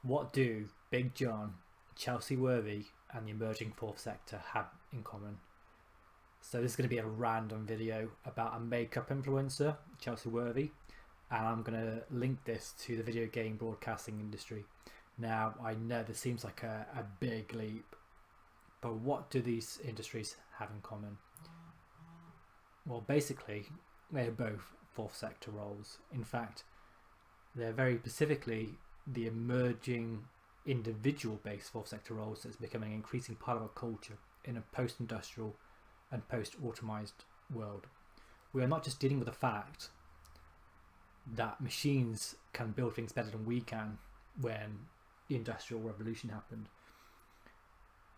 What do BigJon, Chelsie Worthy, and the emerging fourth sector have in common? So this is going to be a random video about a makeup influencer, Chelsie Worthy, and I'm going to link this to the video game broadcasting industry. Now, I know this seems like a big leap, but what do these industries have in common? Well, basically, they're both fourth sector roles. In fact, they're very specifically the emerging individual based fourth sector roles that's becoming an increasing part of our culture in a post-industrial and post-automized world. We are not just dealing with the fact that machines can build things better than we can when the industrial revolution happened.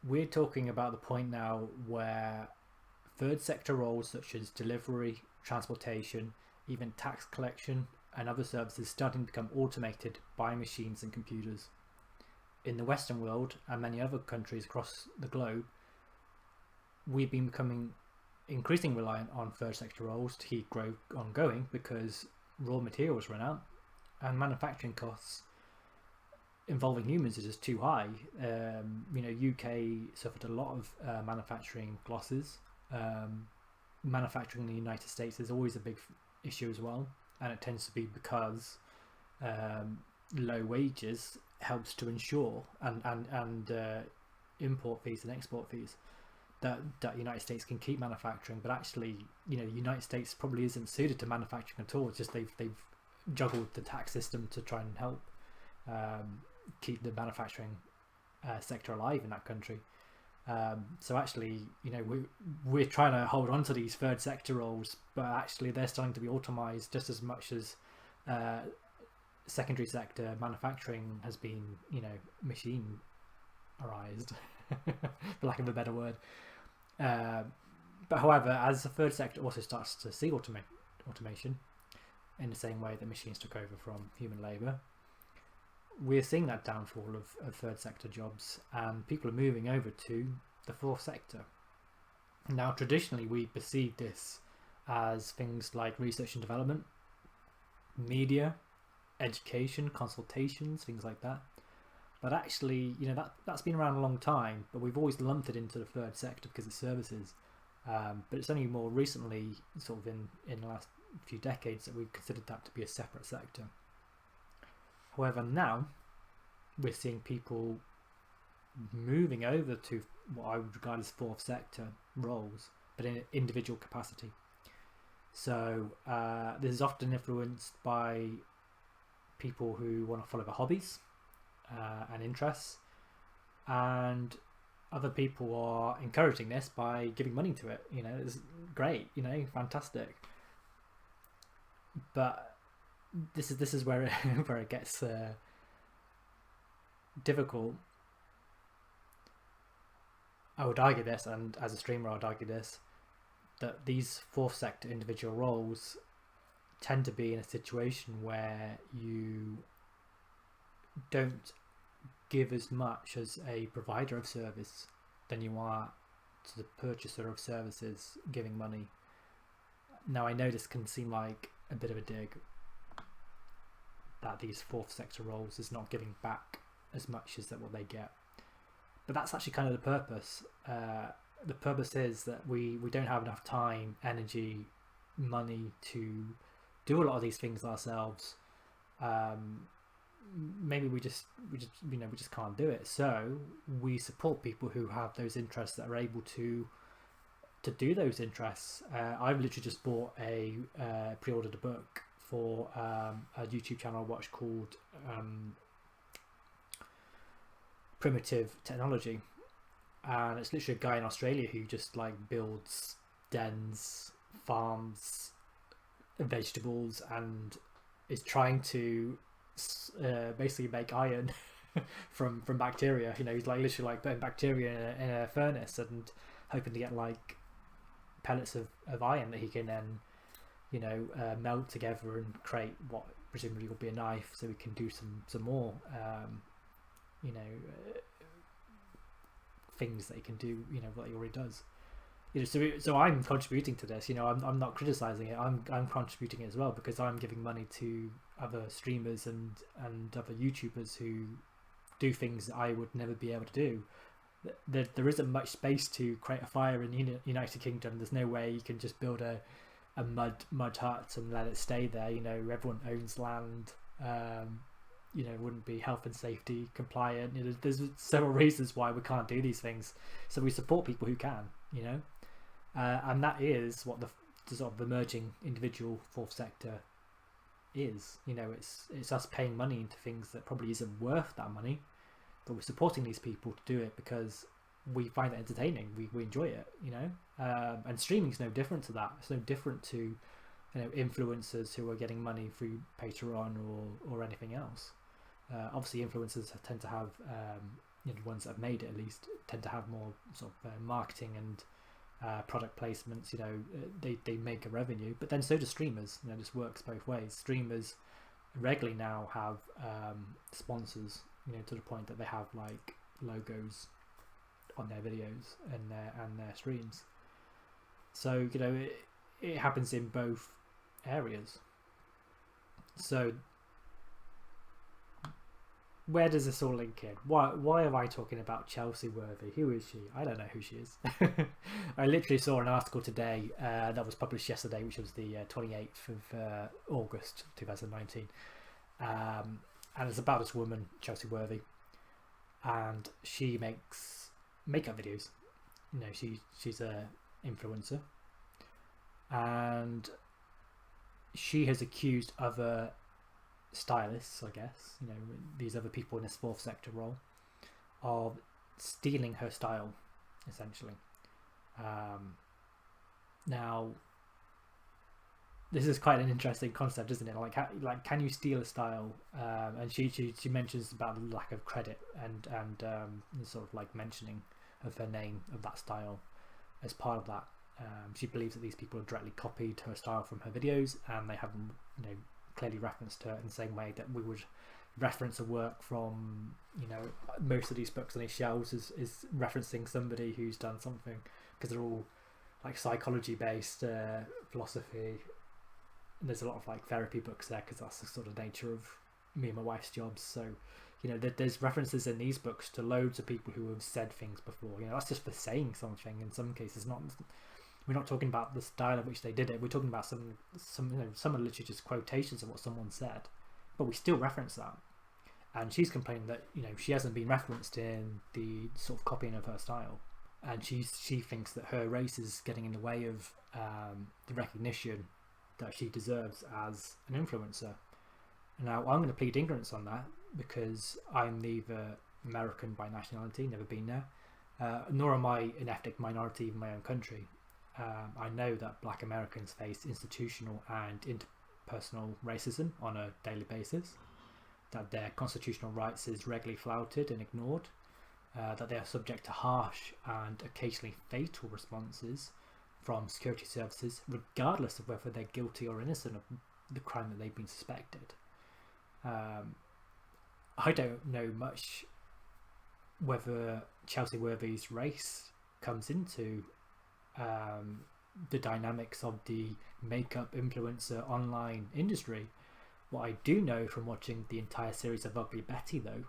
We're talking about the point now where third sector roles such as delivery, transportation, even tax collection and other services starting to become automated by machines and computers. In the Western world and many other countries across the globe, we've been becoming increasingly reliant on third sector roles to keep growth ongoing because raw materials run out and manufacturing costs involving humans is just too high. UK suffered a lot of manufacturing losses. Manufacturing in the United States is always a big issue as well, and it tends to be because low wages helps to ensure and import fees and export fees that the United States can keep manufacturing. But actually, the United States probably isn't suited to manufacturing at all. It's just they've juggled the tax system to try and help keep the manufacturing sector alive in that country. So actually, we're trying to hold on to these third sector roles, but actually they're starting to be automized just as much as secondary sector manufacturing has been, machinerized, for lack of a better word. But however, as the third sector also starts to see automation in the same way that machines took over from human labour, we're seeing that downfall of third sector jobs, and people are moving over to the fourth sector. Now, traditionally, we perceive this as things like research and development, media, education, consultations, things like that. But actually, that's been around a long time, but we've always lumped it into the third sector because it's services. But it's only more recently, sort of in the last few decades, that we've considered that to be a separate sector. However, now we're seeing people moving over to what I would regard as fourth sector roles, but in an individual capacity. So this is often influenced by people who want to follow their hobbies and interests, and other people are encouraging this by giving money to it. It's great, fantastic. But this is where it gets difficult. I would argue this, and as a streamer I would argue this, that these fourth sector individual roles tend to be in a situation where you don't give as much as a provider of service than you are to the purchaser of services giving money. Now, I know this can seem like a bit of a dig, that these fourth sector roles is not giving back as much as what they get, but that's actually kind of the purpose. The purpose is that we don't have enough time, energy, money to do a lot of these things ourselves. Maybe we just can't do it, so we support people who have those interests, that are able to do those interests. I've literally just bought pre-ordered a book for a YouTube channel I watch called Primitive Technology, and it's literally a guy in Australia who just builds dens, farms, vegetables, and is trying to basically make iron from bacteria. He's literally putting bacteria in a furnace and hoping to get pellets of iron that he can then melt together and create what presumably will be a knife, so we can do some more things that he can do, what he already does. So I'm contributing to this. I'm not criticizing it. I'm contributing it as well because I'm giving money to other streamers and other YouTubers who do things that I would never be able to do. There isn't much space to create a fire in the United Kingdom. There's no way you can just build a mud hut and let it stay there. Everyone owns land. Wouldn't be health and safety compliant. There's several reasons why we can't do these things. So we support people who can. And that is what the sort of emerging individual fourth sector is. It's us paying money into things that probably isn't worth that money, but we're supporting these people to do it because we find it entertaining. We enjoy it. And streaming is no different to that. It's no different to influencers who are getting money through Patreon or anything else. Obviously, influencers tend to have the ones that have made it at least tend to have more sort of marketing and product placements. They make a revenue, but then so do streamers. This works both ways. Streamers regularly now have sponsors, to the point that they have like logos on their videos and their streams. So it happens in both areas. So where does this all link in? Why am I talking about Chelsie Worthy? Who is she? I don't know who she is. I literally saw an article today that was published yesterday, which was the 28th of August 2019. And it's about this woman, Chelsie Worthy. And she makes makeup videos. She's a influencer. And she has accused other stylists, I guess, these other people in this fourth sector role, of stealing her style, essentially. Now, this is quite an interesting concept, isn't it? Like, can you steal a style? And she mentions about the lack of credit and sort of like mentioning of her name of that style as part of that. She believes that these people have directly copied her style from her videos, and they haven't, clearly referenced her in the same way that we would reference a work from, most of these books on his shelves is referencing somebody who's done something, because they're all like psychology based, philosophy. And there's a lot of like therapy books there because that's the sort of nature of me and my wife's jobs. So there's references in these books to loads of people who have said things before. That's just for saying something. In some cases, we're not talking about the style in which they did it. We're talking about some are literally just quotations of what someone said, but we still reference that. And she's complaining that she hasn't been referenced in the sort of copying of her style, and she thinks that her race is getting in the way of the recognition that she deserves as an influencer. Now, I'm going to plead ignorance on that because I'm neither American by nationality, never been there, nor am I an ethnic minority in my own country. I know that Black Americans face institutional and interpersonal racism on a daily basis, that their constitutional rights is regularly flouted and ignored, that they are subject to harsh and occasionally fatal responses from security services, regardless of whether they're guilty or innocent of the crime that they've been suspected. I don't know much whether Chelsie Worthy's race comes into the dynamics of the makeup influencer online industry. What I do know from watching the entire series of Ugly Betty, though,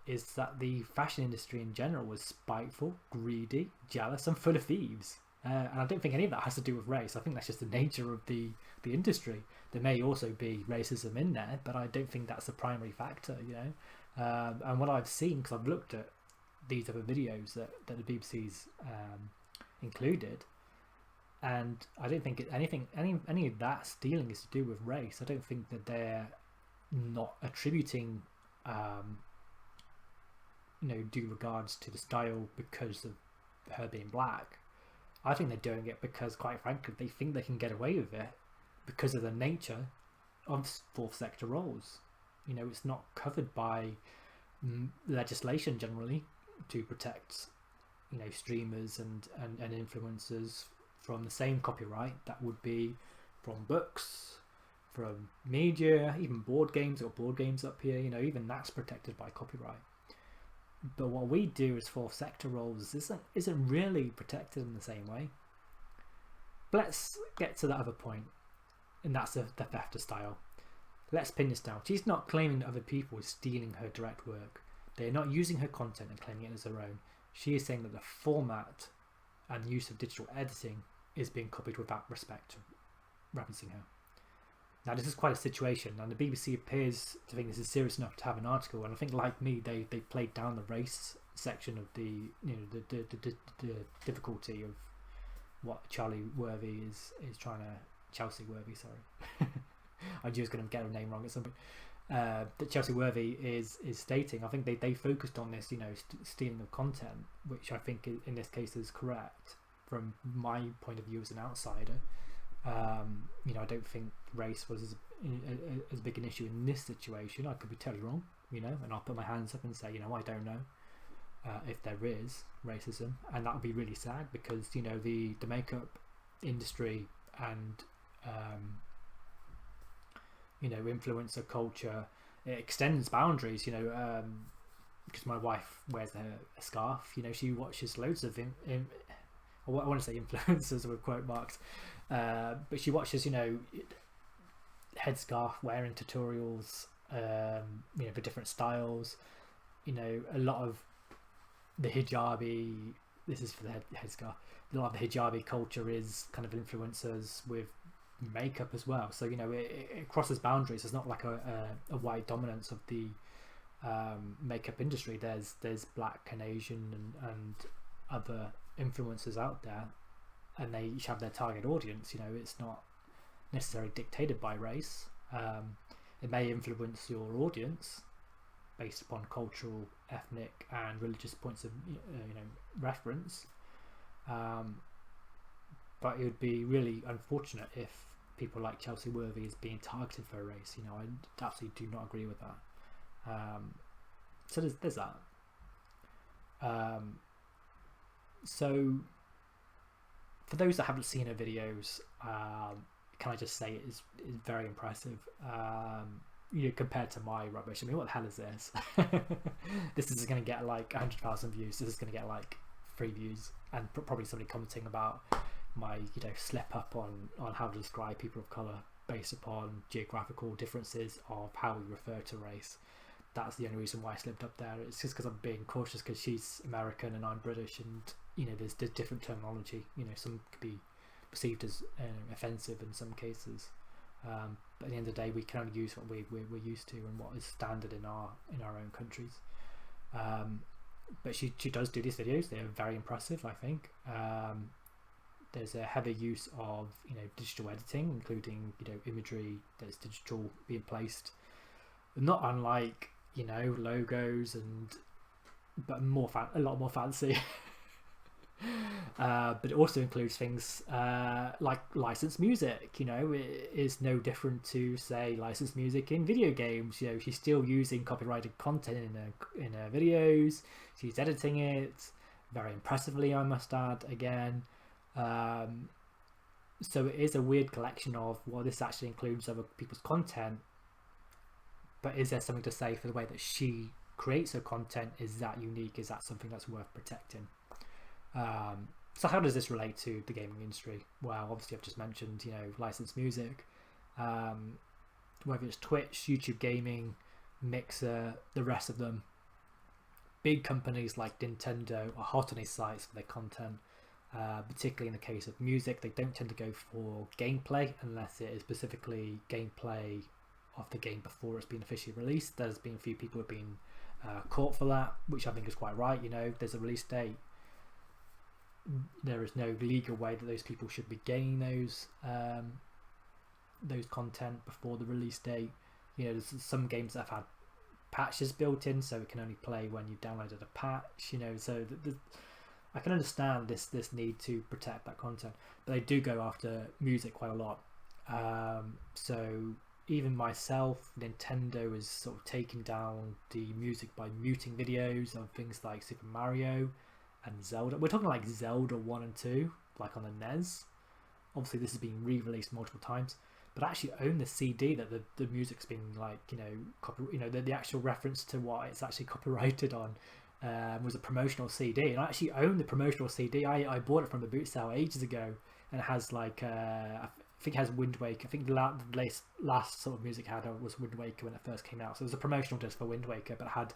is that the fashion industry in general was spiteful, greedy, jealous, and full of thieves. And I don't think any of that has to do with race. I think that's just the nature of the industry. There may also be racism in there, but I don't think that's the primary factor, And what I've seen, because I've looked at these other videos that the BBC's included, and I don't think any of that stealing is to do with race. I don't think that they're not attributing due regards to the style because of her being black. I think they're doing it because, quite frankly, they think they can get away with it because of the nature of fourth sector roles. It's not covered by legislation generally to protect streamers and influencers from the same copyright that would be from books, from media, even board games. Got board games up here, even that's protected by copyright. But what we do as fourth sector roles isn't really protected in the same way. But let's get to that other point, and that's the theft of style. Let's pin this down. She's not claiming that other people are stealing her direct work. They are not using her content and claiming it as their own. She is saying that the format and use of digital editing is being copied without respect to referencing her. Now, this is quite a situation, and the BBC appears to think this is serious enough to have an article. And I think, like me, they played down the race section of the the difficulty of what Chelsie Worthy is trying to Chelsie Worthy. Sorry, I knew I was going to get her name wrong at some point. That Chelsie Worthy is stating. I think they focused on this, stealing of content, which I think in this case is correct from my point of view as an outsider. I don't think race was as big an issue in this situation. I could be totally wrong, and I'll put my hands up and say, I don't know if there is racism, and that would be really sad because the makeup industry and influencer culture, it extends boundaries. Because my wife wears a scarf. She watches loads of I want to say influencers with quote marks, but she watches headscarf wearing tutorials, for different styles. A lot of the hijabi, this is for the headscarf, a lot of the hijabi culture is kind of influencers with makeup as well, so it crosses boundaries. It's not like a white dominance of the makeup industry. There's black and Asian and other influencers out there, and they each have their target audience. It's not necessarily dictated by race. It may influence your audience based upon cultural, ethnic and religious points of reference, but it would be really unfortunate if people like Chelsie Worthy is being targeted for race. I absolutely do not agree with that. So there's that. So for those that haven't seen her videos, can I just say it is very impressive. Compared to my rubbish. I mean, what the hell is this? This is going to get like 100,000 views. This is going to get like 3 views, and probably somebody commenting about my slip up on how to describe people of colour based upon geographical differences of how we refer to race. That's the only reason why I slipped up there. It's just because I'm being cautious because she's American and I'm British, and there's different terminology. Some could be perceived as offensive in some cases, but at the end of the day we can only use what we're used to and what is standard in our own countries. But she does do these videos. They're very impressive, I think. There's a heavy use of digital editing, including imagery that's digital being placed, not unlike logos but a lot more fancy. But it also includes things like licensed music. It is no different to say licensed music in video games. She's still using copyrighted content in her videos. She's editing it very impressively, I must add, again. So it is a weird collection of, well, this actually includes other people's content, but is there something to say for the way that she creates her content? Is that unique? Is that something that's worth protecting? So how does this relate to the gaming industry? Well, obviously I've just mentioned licensed music, whether it's Twitch, YouTube Gaming, Mixer, the rest of them. Big companies like Nintendo are hot on these sites for their content, particularly in the case of music. They don't tend to go for gameplay unless it is specifically gameplay of the game before it's been officially released. There's been a few people who have been caught for that, which I think is quite right. There's a release date. There is no legal way that those people should be gaining those content before the release date. There's some games that have had patches built in, so it can only play when you've downloaded a patch. So I can understand this need to protect that content, but they do go after music quite a lot. So even myself, Nintendo is sort of taking down the music by muting videos of things like Super Mario and Zelda. We're talking like Zelda 1 and 2, like on the NES. Obviously this has been re-released multiple times, but I actually own the CD that the music's been like, the actual reference to what it's actually copyrighted on. was a promotional CD, and I actually own the promotional CD. I bought it from the boot sale ages ago, and it has like I think it has Wind Waker. I think the last sort of music it had was Wind Waker when it first came out. So it was a promotional disc for Wind Waker, but it had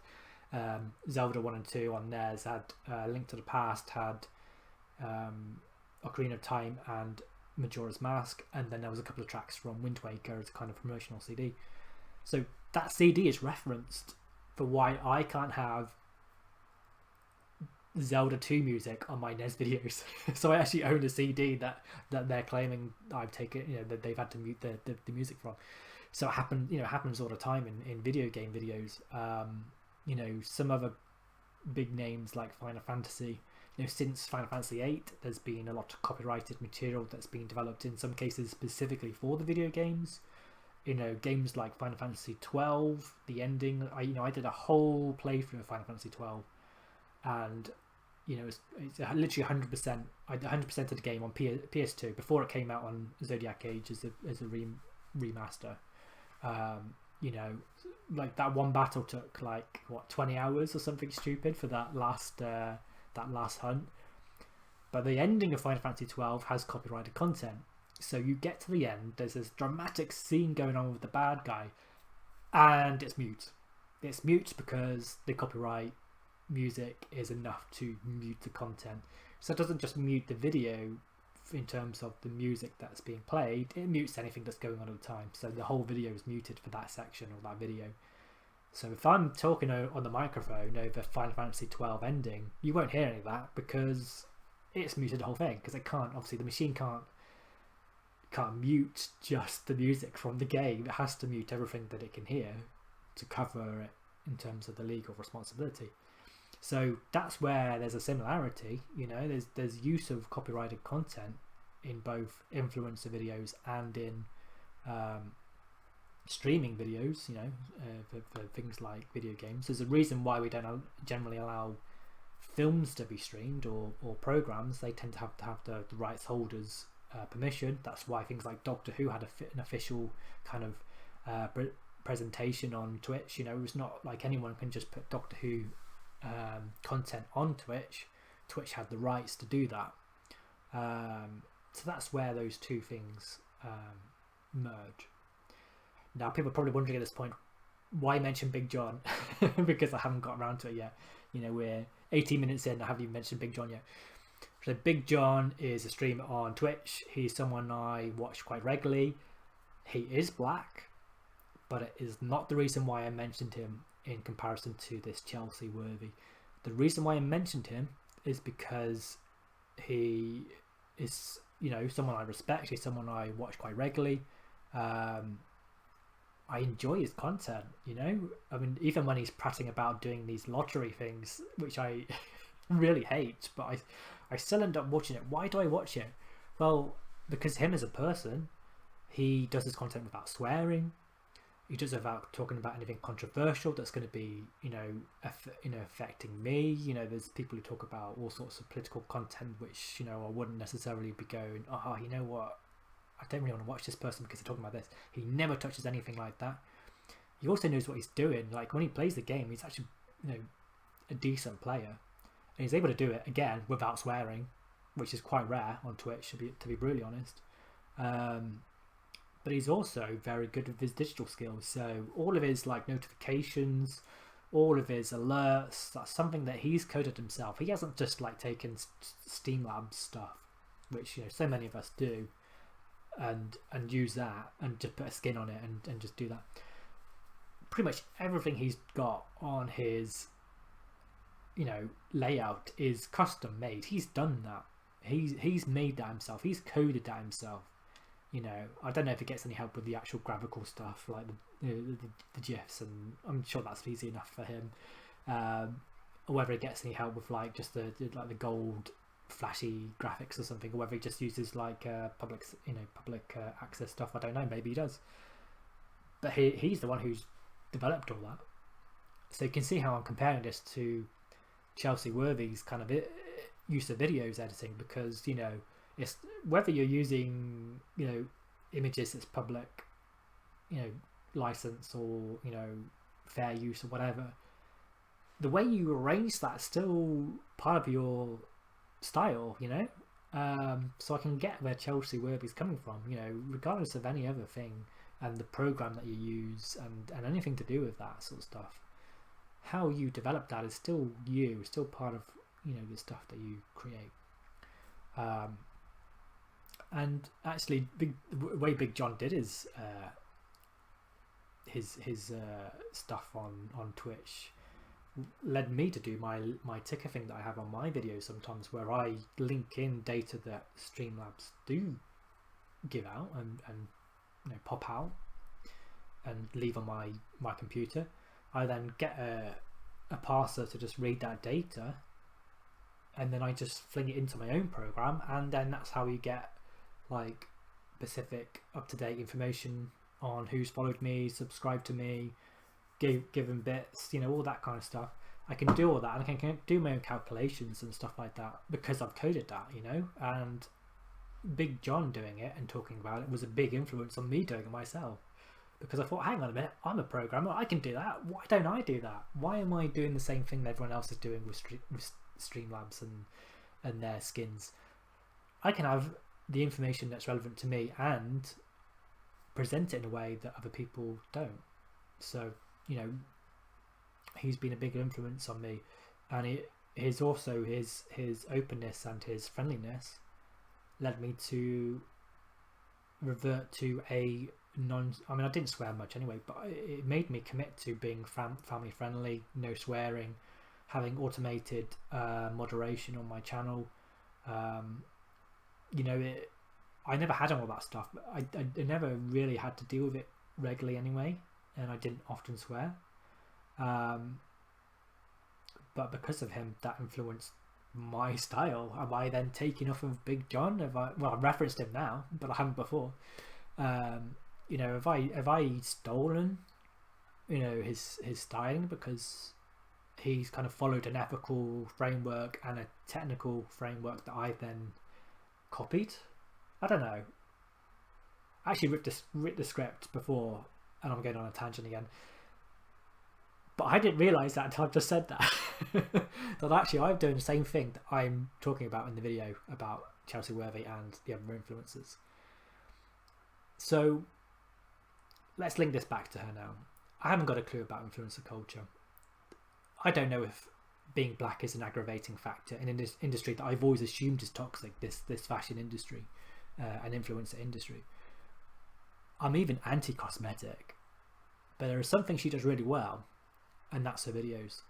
Zelda 1 and 2 on there. It had Link to the Past, had Ocarina of Time and Majora's Mask, and then there was a couple of tracks from Wind Waker as a kind of promotional CD. So that CD is referenced for why I can't have Zelda 2 music on my NES videos. So I actually own a CD that they're claiming I've taken, that they've had to mute the music from. So it happens all the time in video game videos. Some other big names like Final Fantasy, since Final Fantasy VIII, there's been a lot of copyrighted material that's been developed, in some cases specifically for the video games. Games like Final Fantasy 12, the ending, I did a whole playthrough of Final Fantasy 12, and it's literally 100%. I 100% of the game on PS2 before it came out on Zodiac Age as a remaster. Like that one battle took like 20 hours or something stupid for that last hunt. But the ending of Final Fantasy 12 has copyrighted content. So you get to the end, there's this dramatic scene going on with the bad guy, and it's mute. It's mute because the copyright music is enough to mute the content. So it doesn't just mute the video in terms of the music that's being played, it mutes anything that's going on at the time. So the whole video is muted for that section or that video. So if I'm talking on the microphone over Final Fantasy 12 ending, you won't hear any of that because it's muted the whole thing, because it can't, obviously the machine can't mute just the music from the game. It has to mute everything that it can hear to cover it in terms of the legal responsibility. So that's where there's a similarity. There's use of copyrighted content in both influencer videos and in streaming videos, for things like video games. There's a reason why we don't generally allow films to be streamed or programs. They tend to have the rights holders permission. That's why things like Doctor Who had an official kind of presentation on Twitch. It's not like anyone can just put Doctor Who content on Twitch. Twitch had the rights to do that. So that's where those two things merge. Now people are probably wondering at this point, why mention BigJon? Because I haven't got around to it yet. We're 18 minutes in, I haven't even mentioned BigJon yet. So BigJon is a streamer on Twitch. He's someone I watch quite regularly. He is black, but it is not the reason why I mentioned him in comparison to this Chelsie Worthy. The reason why I mentioned him is because he is, someone I respect. He's someone I watch quite regularly. I enjoy his content, even when he's prattling about doing these lottery things, which I really hate, but I still end up watching it. Why do I watch it? Well, because him as a person, he does his content without swearing. He does it without talking about anything controversial that's going to be, affecting me. There's people who talk about all sorts of political content, which, I wouldn't necessarily be going, you know what? I don't really want to watch this person because they're talking about this. He never touches anything like that. He also knows what he's doing. Like when he plays the game, he's actually, a decent player. And he's able to do it, again, without swearing, which is quite rare on Twitch, to be brutally honest. But he's also very good with his digital skills. So all of his notifications, all of his alerts, that's something that he's coded himself. He hasn't just taken Steam Labs stuff, which so many of us do, and use that and just put a skin on it and just do that. Pretty much everything he's got on his layout is custom made. He's done that. He's made that himself. He's coded that himself. I don't know if it gets any help with the actual graphical stuff, like the GIFs, and I'm sure that's easy enough for him. Or whether it gets any help with just the gold flashy graphics or something, or whether he just uses public access stuff. I don't know. Maybe he does. But he's the one who's developed all that. So you can see how I'm comparing this to Chelsie Worthy's kind of use of videos editing, because it's whether you're using images that's public license or fair use or whatever, the way you arrange that's still part of your style, you know. So I can get where Chelsie Worthy's coming from, you know, regardless of any other thing and the program that you use and anything to do with that sort of stuff. How you develop that is still you, still part of, you know, the stuff that you create. And actually, the way BigJon did his stuff on Twitch led me to do my ticker thing that I have on my videos sometimes, where I link in data that Streamlabs do give out and you know, pop out and leave on my computer. I then get a parser to just read that data, and then I just fling it into my own program, and then that's how you get like specific up-to-date information on who's followed me, subscribed to me, given bits, you know, all that kind of stuff. I can do all that, and I can do my own calculations and stuff like that because I've coded that, you know. And BigJon doing it and talking about it was a big influence on me doing it myself, because I thought, hang on a minute, I'm a programmer, I can do that. Why don't I do that? Why am I doing the same thing that everyone else is doing with Streamlabs and their skins? I can have the information that's relevant to me and present it in a way that other people don't. So, you know, he's been a big influence on me, and his openness and his friendliness led me to revert to a I mean, I didn't swear much anyway, but it made me commit to being family friendly, no swearing, having automated moderation on my channel. You know, I never had all that stuff, but I never really had to deal with it regularly anyway, and I didn't often swear. But because of him, that influenced my style. Am I then taking off of BigJon? Well, I've referenced him now, but I haven't before. You know, have I stolen, you know, his styling because he's kind of followed an ethical framework and a technical framework that I then copied? I don't know. I actually writ the script before, and I'm going on a tangent again. But I didn't realise that until I've just said that. That actually I'm doing the same thing that I'm talking about in the video about Chelsie Worthy and the other influencers. So let's link this back to her now. I haven't got a clue about influencer culture. I don't know if being black is an aggravating factor in this industry that I've always assumed is toxic, this fashion industry and influencer industry. I'm even anti-cosmetic, but there is something she does really well, and that's her videos.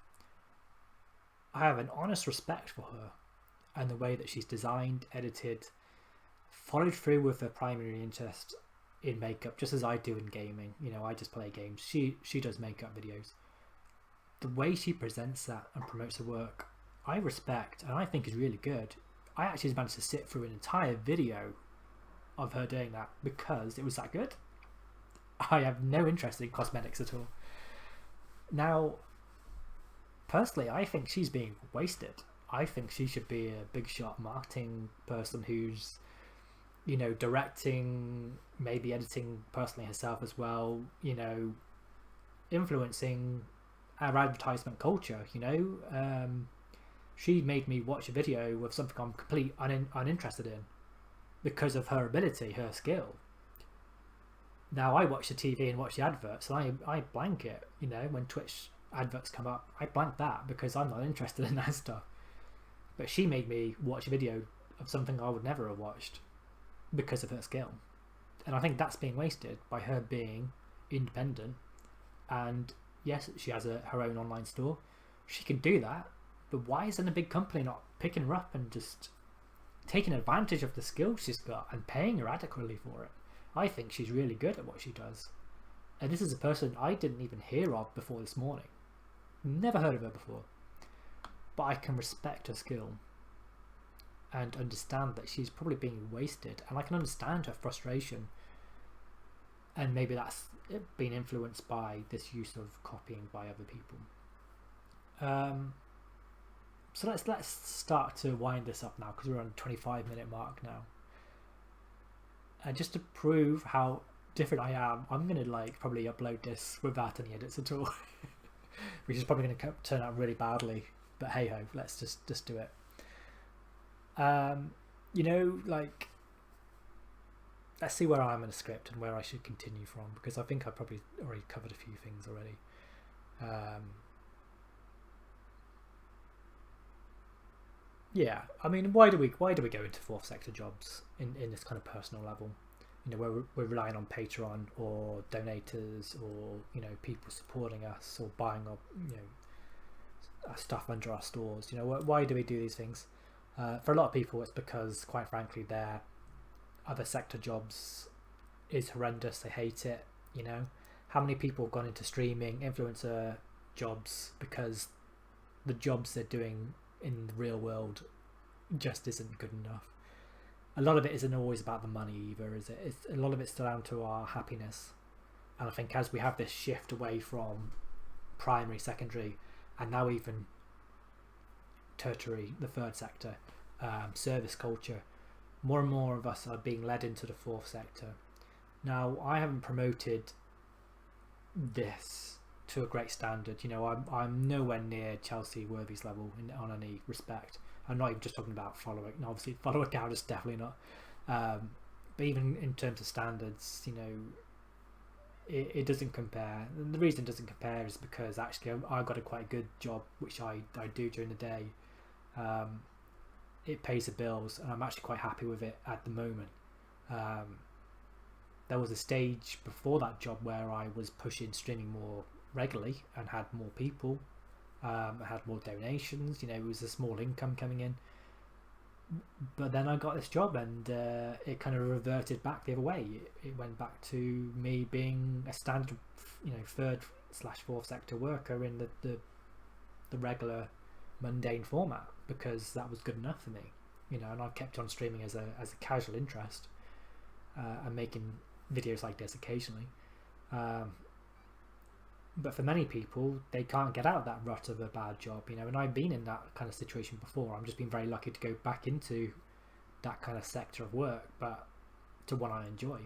I have an honest respect for her and the way that she's designed, edited, followed through with her primary interest in makeup, just as I do in gaming. You know, I just play games. She does makeup videos. The way she presents that and promotes her work, I respect, and I think is really good. I actually managed to sit through an entire video of her doing that because it was that good. I have no interest in cosmetics at all. Now, personally, I think she's being wasted. I think she should be a big shot marketing person who's, you know, directing, maybe editing personally herself as well, you know, influencing our advertisement culture, you know. She made me watch a video of something I'm completely uninterested in because of her ability, her skill. Now I watch the TV and watch the adverts, and I blank it, you know, when Twitch adverts come up, I blank that because I'm not interested in that stuff. But she made me watch a video of something I would never have watched because of her skill. And I think that's being wasted by her being independent. And yes, she has her own online store. She can do that, but why isn't a big company not picking her up and just taking advantage of the skills she's got and paying her adequately for it? I think she's really good at what she does. And this is a person I didn't even hear of before this morning. Never heard of her before. But I can respect her skill and understand that she's probably being wasted, and I can understand her frustration, and maybe that's been influenced by this use of copying by other people. So let's start to wind this up now, because we're on the 25-minute mark now. And just to prove how different I am, I'm gonna like probably upload this without any edits at all. which is probably going to turn out really badly. But hey ho, let's just do it. You know, like, let's see where I am in the script and where I should continue from, because I think I probably already covered a few things already. Yeah, I mean, why do we go into fourth sector jobs in this kind of personal level? You know, where we're relying on Patreon or donators, or, you know, people supporting us or buying up, you know, our stuff under our stores. You know, why do we do these things? For a lot of people, it's because, quite frankly, their other sector jobs is horrendous. They hate it. You know, how many people have gone into streaming, influencer jobs because the jobs they're doing in the real world just isn't good enough. A lot of it isn't always about the money either, is it? A lot of it's down to our happiness. And I think as we have this shift away from primary, secondary, and now even tertiary, the third sector, service culture, more and more of us are being led into the fourth sector. Now, I haven't promoted this to a great standard. You know, I'm nowhere near Chelsie Worthy's level on any respect. I'm not even just talking about following. Obviously, follower count is definitely not. But even in terms of standards, you know, it doesn't compare. And the reason it doesn't compare is because actually I've got a quite good job, which I do during the day. It pays the bills, and I'm actually quite happy with it at the moment. There was a stage before that job where I was pushing streaming more regularly and had more people. I had more donations. You know, it was a small income coming in. But then I got this job, and it kind of reverted back the other way. It went back to me being a standard, you know, third/fourth sector worker in the regular mundane format, because that was good enough for me. You know, and I kept on streaming as a casual interest, and making videos like this occasionally. But for many people, they can't get out of that rut of a bad job, you know, and I've been in that kind of situation before. I'm just been very lucky to go back into that kind of sector of work, but to one I enjoy.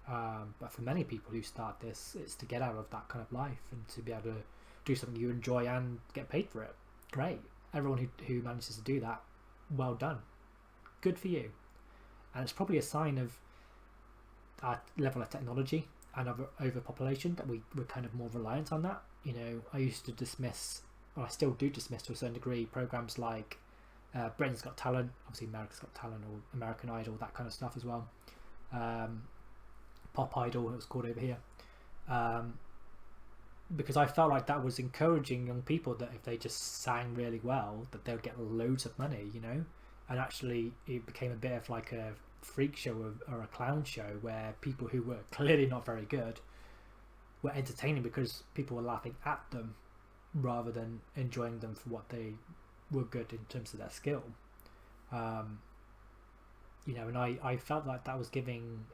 But for many people who start this, it's to get out of that kind of life and to be able to do something you enjoy and get paid for it. Great. Everyone who manages to do that, well done. Good for you. And it's probably a sign of our level of technology and of overpopulation that we're kind of more reliant on that. You know, I used to dismiss, or I still do dismiss to a certain degree, programs like Britain's Got Talent, obviously America's Got Talent, or American Idol, that kind of stuff as well. Pop Idol, it was called over here. Because I felt like that was encouraging young people that if they just sang really well, that they'll get loads of money, you know. And actually it became a bit of like a freak show or a clown show, where people who were clearly not very good were entertaining because people were laughing at them rather than enjoying them for what they were good in terms of their skill. You know, and I felt like that was giving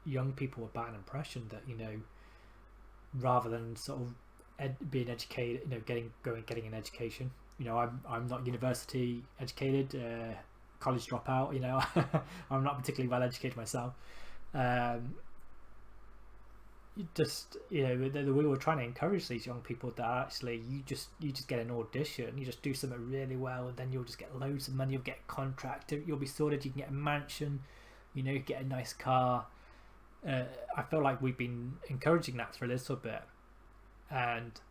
young people a bad impression, that, you know, rather than sort of being educated, you know, getting an education. You know, I'm not university educated, college dropout. You know, I'm not particularly well educated myself. You know, we were trying to encourage these young people that actually you just get an audition, you just do something really well, and then you'll just get loads of money, you'll get a contract, you'll be sorted, you can get a mansion, you know, get a nice car. I feel like we've been encouraging that for a little bit, and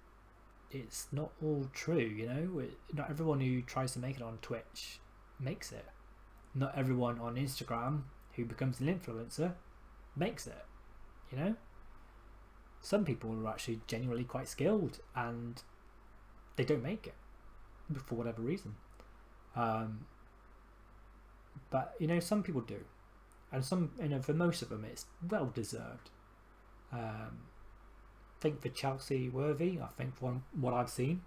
it's not all true. You know, not everyone who tries to make it on Twitch makes it. Not everyone on Instagram who becomes an influencer makes it. You know, some people are actually genuinely quite skilled and they don't make it for whatever reason. But you know, some people do. And some, you know, for most of them, it's well deserved. I think for Chelsie Worthy, I think from what I've seen,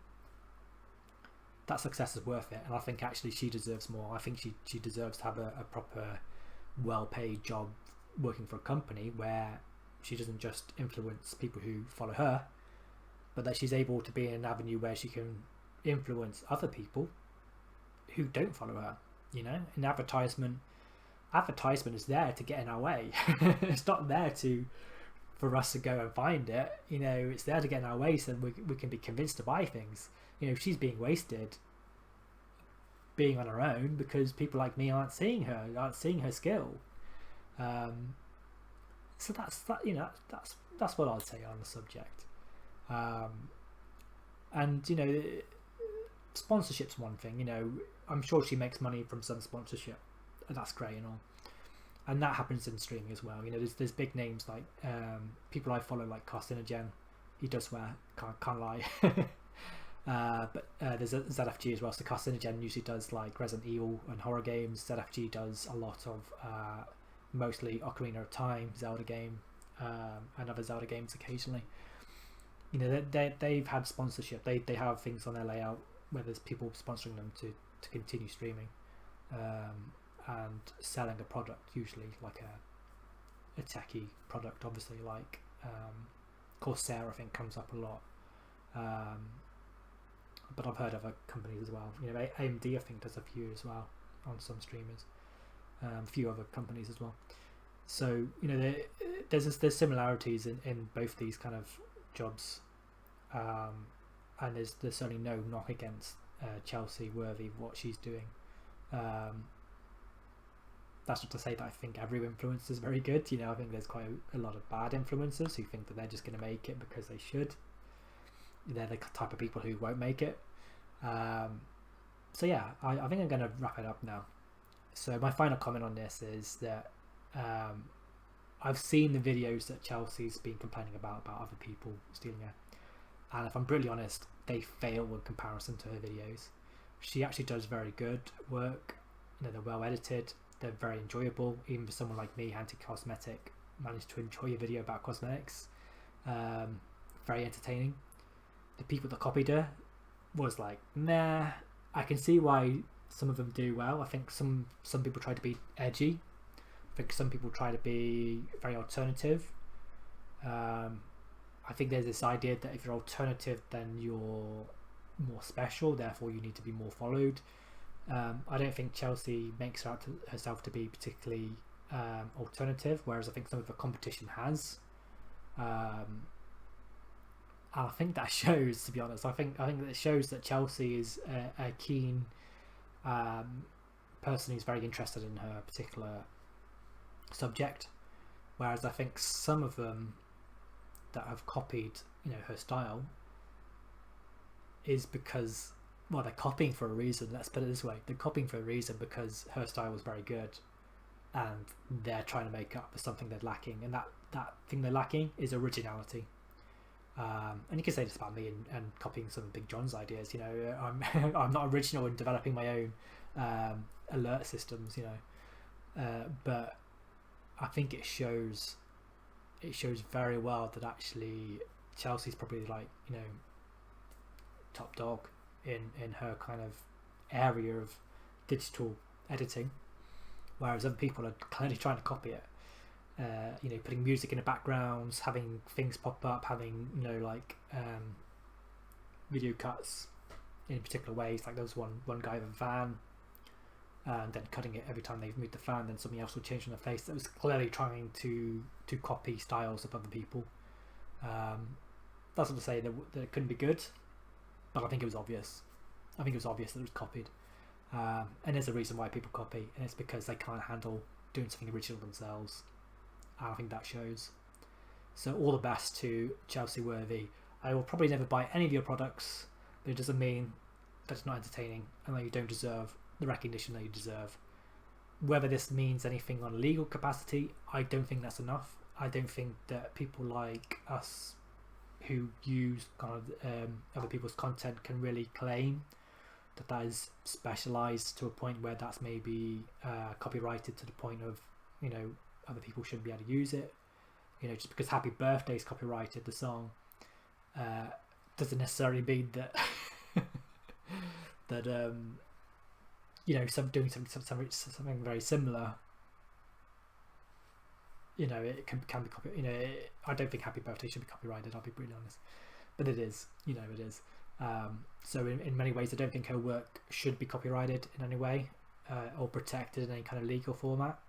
that success is worth it. And I think actually she deserves more. I think she deserves to have a proper, well-paid job working for a company where she doesn't just influence people who follow her, but that she's able to be in an avenue where she can influence other people who don't follow her. You know, an advertisement is there to get in our way. It's not there for us to go and find it. You know, it's there to get in our way so we can be convinced to buy things. You know, she's being wasted being on her own because people like me aren't seeing her skill. So that's that. You know, that's what I'd say on the subject. And you know, sponsorship's one thing. You know, I'm sure she makes money from some sponsorship, and that's great and all. And that happens in streaming as well. You know, there's big names like people I follow, like Carcinogen. He does swear, can't lie. But there's a ZFG as well. So Carcinogen usually does like Resident Evil and horror games. ZFG does a lot of mostly Ocarina of Time, Zelda game, and other Zelda games occasionally. You know, they've had sponsorship. They have things on their layout where there's people sponsoring them to continue streaming. And selling a product, usually like a techie product, obviously, like Corsair, I think, comes up a lot. But I've heard of other companies as well. You know, AMD, I think, does a few as well on some streamers. A few other companies as well. So, you know, there's similarities in both these kind of jobs. And there's certainly no knock against Chelsie Worthy, what she's doing. That's not to say that I think every influencer is very good. You know, I think there's quite a lot of bad influencers who think that they're just going to make it because they should. They're the type of people who won't make it. So yeah, I think I'm going to wrap it up now. So my final comment on this is that I've seen the videos that Chelsea's been complaining about other people stealing her. And if I'm brutally honest, they fail in comparison to her videos. She actually does very good work. You know, they're well edited. They're very enjoyable. Even for someone like me, anti-cosmetic, managed to enjoy a video about cosmetics. Very entertaining. The people that copied her was like, nah. I can see why some of them do well. I think some people try to be edgy. I think some people try to be very alternative. I think there's this idea that if you're alternative, then you're more special, therefore you need to be more followed. I don't think Chelsie makes herself to be particularly alternative, whereas I think some of the competition has. And I think that shows, to be honest. I think that it shows that Chelsie is a keen person who's very interested in her particular subject, whereas I think some of them that have copied, you know, her style is because, well, they're copying for a reason. Let's put it this way: they're copying for a reason because her style was very good, and they're trying to make up for something they're lacking, and that thing they're lacking is originality. And you can say this about me and copying some of BigJon's ideas. You know, I'm not original in developing my own alert systems. You know, but I think it shows very well that actually Chelsea's probably, like, you know, top dog in her kind of area of digital editing, whereas other people are clearly trying to copy it. You know, putting music in the backgrounds, having things pop up, having, you know, like video cuts in particular ways. Like there was one guy with a van, and then cutting it every time they moved the fan, then something else would change on their face. That was clearly trying to copy styles of other people. That's not to say that it couldn't be good, but I think it was obvious. I think it was obvious that it was copied. And there's a reason why people copy, and it's because they can't handle doing something original themselves. And I think that shows. So all the best to Chelsie Worthy. I will probably never buy any of your products, but it doesn't mean that it's not entertaining and that you don't deserve the recognition that you deserve. Whether this means anything on a legal capacity, I don't think that's enough. I don't think that people like us who use kind of other people's content can really claim that is specialized to a point where that's maybe copyrighted to the point of, you know, other people shouldn't be able to use it. You know, just because Happy Birthday is copyrighted, the song, doesn't necessarily mean that that you know, doing something very similar, you know, it can be copied. You know, I don't think Happy Birthday should be copyrighted, I'll be brutally honest, but it is. You know, it is. So in many ways, I don't think her work should be copyrighted in any way, or protected in any kind of legal format.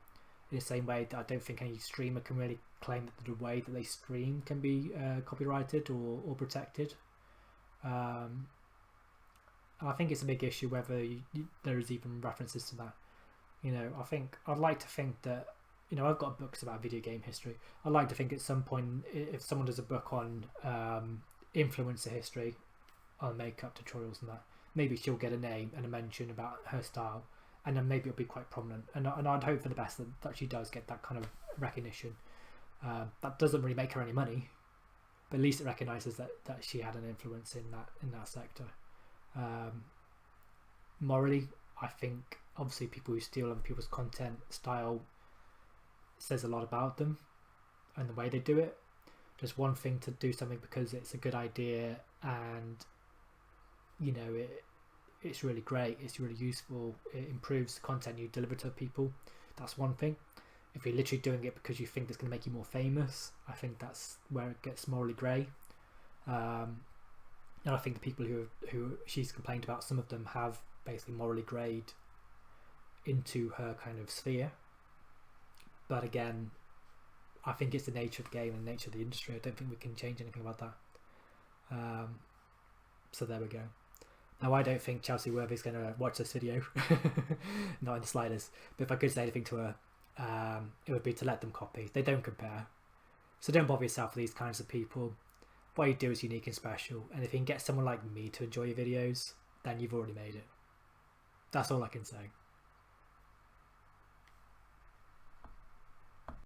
in the same way that I don't think any streamer can really claim that the way that they stream can be copyrighted or protected. And I think it's a big issue whether there is even references to that. I'd like to think that, I've got books about video game history. I'd like to think at some point, if someone does a book on influencer history, on makeup tutorials and that, maybe she'll get a name and a mention about her style, and then maybe it'll be quite prominent. And I'd hope for the best that she does get that kind of recognition. That doesn't really make her any money, but at least it recognises that she had an influence in that sector. Morally, I think obviously people who steal other people's content style says a lot about them and the way they do it. Just one thing to do something because it's a good idea and it's really great, it's really useful, it improves the content you deliver to people. That's one thing. If you're literally doing it because you think it's going to make you more famous, I think that's where it gets morally grey. And I think the people who she's complained about, some of them have basically morally greyed into her kind of sphere. But again, I think it's the nature of the game and the nature of the industry. I don't think we can change anything about that. So there we go. Now, I don't think Chelsie Worthy is going to watch this video, not in the slightest. But if I could say anything to her, it would be to let them copy. They don't compare. So don't bother yourself with these kinds of people. What you do is unique and special. And if you can get someone like me to enjoy your videos, then you've already made it. That's all I can say.